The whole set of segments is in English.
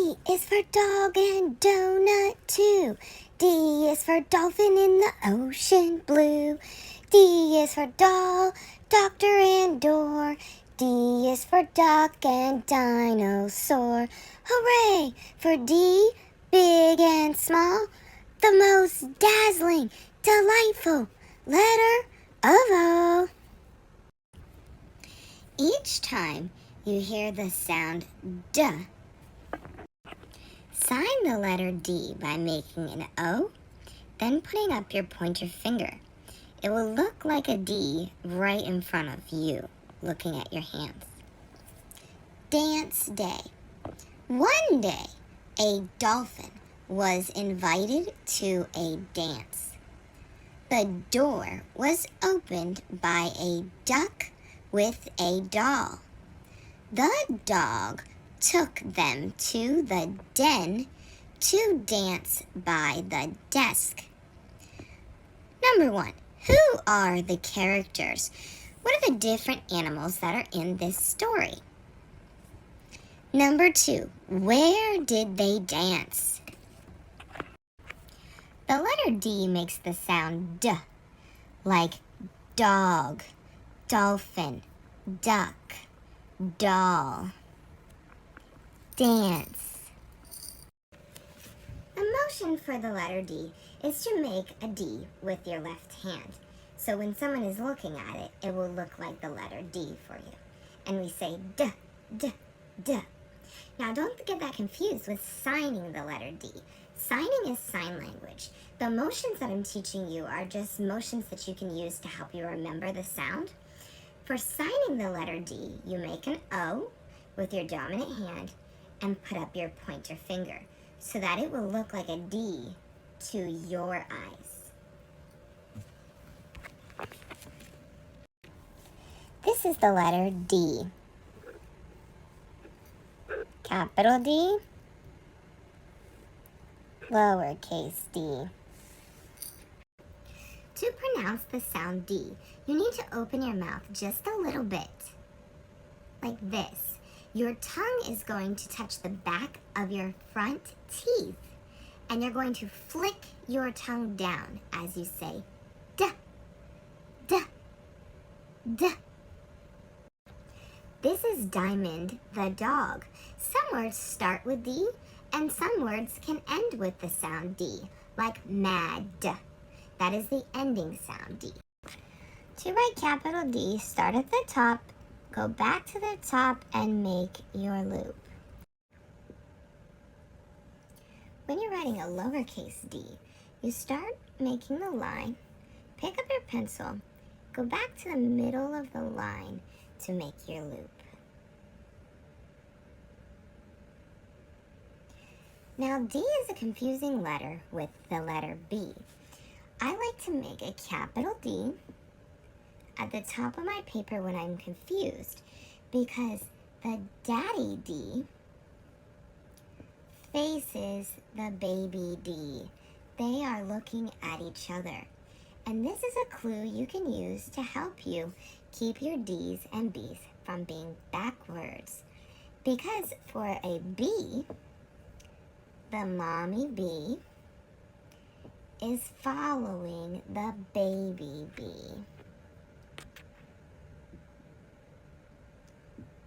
D is for dog and donut too. D is for dolphin in the ocean blue. D is for doll, doctor and door. D is for duck and dinosaur. Hooray for D, big and small, the most dazzling, delightful letter of all. Each time you hear the sound D, sign the letter D by making an O, then putting up your pointer finger. It will look like a D right in front of you, looking at your hands. Dance day. One day, a dolphin was invited to a dance. The door was opened by a duck with a doll. The dog took them to the den to dance by the desk. Number 1. Who are the characters? What are the different animals that are in this story? Number 2. Where did they dance? The letter D makes the sound D, like dog, dolphin, duck, doll. Dance. The motion for the letter D is to make a D with your left hand. So when someone is looking at it, it will look like the letter D for you. And we say D, D, D. Now don't get that confused with signing the letter D. Signing is sign language. The motions that I'm teaching you are just motions that you can use to help you remember the sound. For signing the letter D, you make an O with your dominant hand and put up your pointer finger so that it will look like a D to your eyes. This is the letter D. Capital D, lowercase d. To pronounce the sound D, you need to open your mouth just a little bit, like this. Your tongue is going to touch the back of your front teeth, and you're going to flick your tongue down as you say D, D, D. This is Diamond the dog. Some words start with D, and some words can end with the sound D, like mad. That is the ending sound D. To write capital D, start at the top, go back to the top, and make your loop. When you're writing a lowercase d, you start making the line, pick up your pencil, go back to the middle of the line to make your loop. Now D is a confusing letter with the letter B. I like to make a capital D at the top of my paper when I'm confused because the daddy D faces the baby D. They are looking at each other. And this is a clue you can use to help you keep your D's and B's from being backwards. Because for a B, the mommy bee is following the baby bee.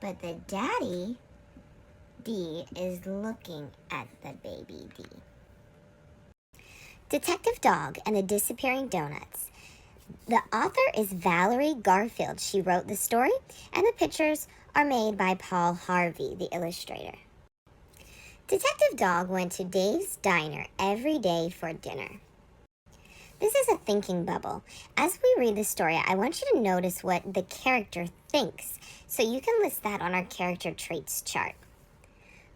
But the daddy D is looking at the baby D. Detective Dog and the Disappearing Donuts. The author is Valerie Garfield. She wrote the story, and the pictures are made by Paul Harvey, the illustrator. Detective Dog went to Dave's diner every day for dinner. This is a thinking bubble. As we read the story, I want you to notice what the character thinks, so you can list that on our character traits chart.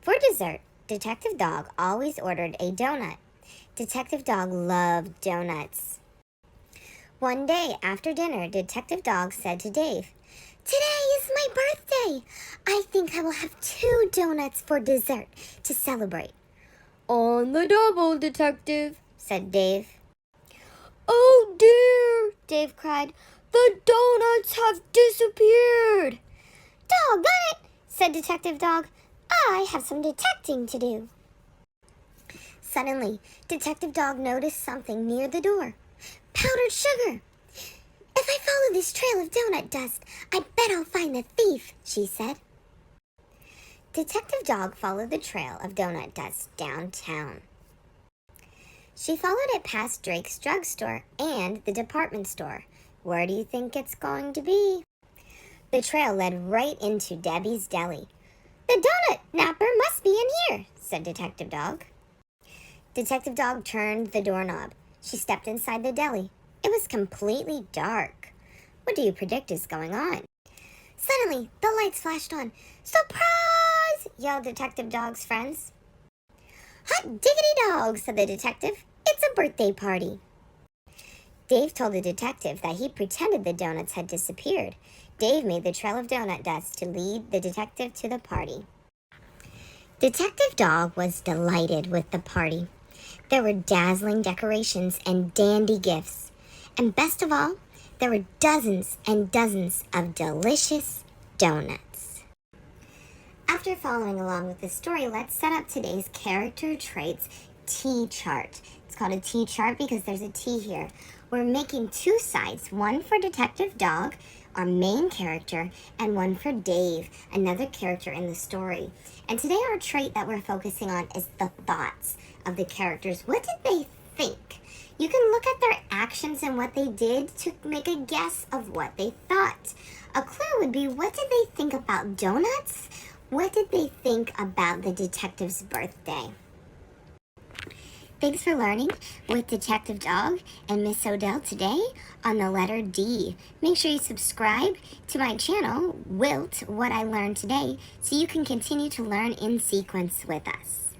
For dessert, Detective Dog always ordered a donut. Detective Dog loved donuts. One day after dinner, Detective Dog said to Dave, "Today is my birthday. I think I will have 2 donuts for dessert to celebrate." "On the double, Detective," said Dave. "Oh dear," Dave cried. "The donuts have disappeared." "Doggone it," said Detective Dog. I have some detecting to do. Suddenly, Detective Dog noticed something near the door. Powdered sugar! If I follow this trail of donut dust, I bet I'll find the thief, she said. Detective Dog followed the trail of donut dust downtown. She followed it past Drake's drugstore and the department store. Where do you think it's going to be? The trail led right into Debbie's Deli. The donut napper must be in here, said Detective Dog. Detective Dog turned the doorknob. She stepped inside the deli. It was completely dark. What do you predict is going on? Suddenly, the lights flashed on. Surprise! Yelled Detective Dog's friends. Hot diggity dog, said the detective. It's a birthday party. Dave told the detective that he pretended the donuts had disappeared. Dave made the trail of donut dust to lead the detective to the party. Detective Dog was delighted with the party. There were dazzling decorations and dandy gifts. And best of all, there were dozens and dozens of delicious donuts. After following along with the story, let's set up today's character traits T chart. It's called a T chart because there's a T here. We're making two sides, one for Detective Dog, our main character, and one for Dave, another character in the story. And today our trait that we're focusing on is the thoughts of the characters. What did they think? You can look at their actions and what they did to make a guess of what they thought. A clue would be, what did they think about donuts? What did they think about the detective's birthday? Thanks for learning with Detective Dog and Miss Odell today on the letter D. Make sure you subscribe to my channel, Wilt, What I Learned Today, so you can continue to learn in sequence with us.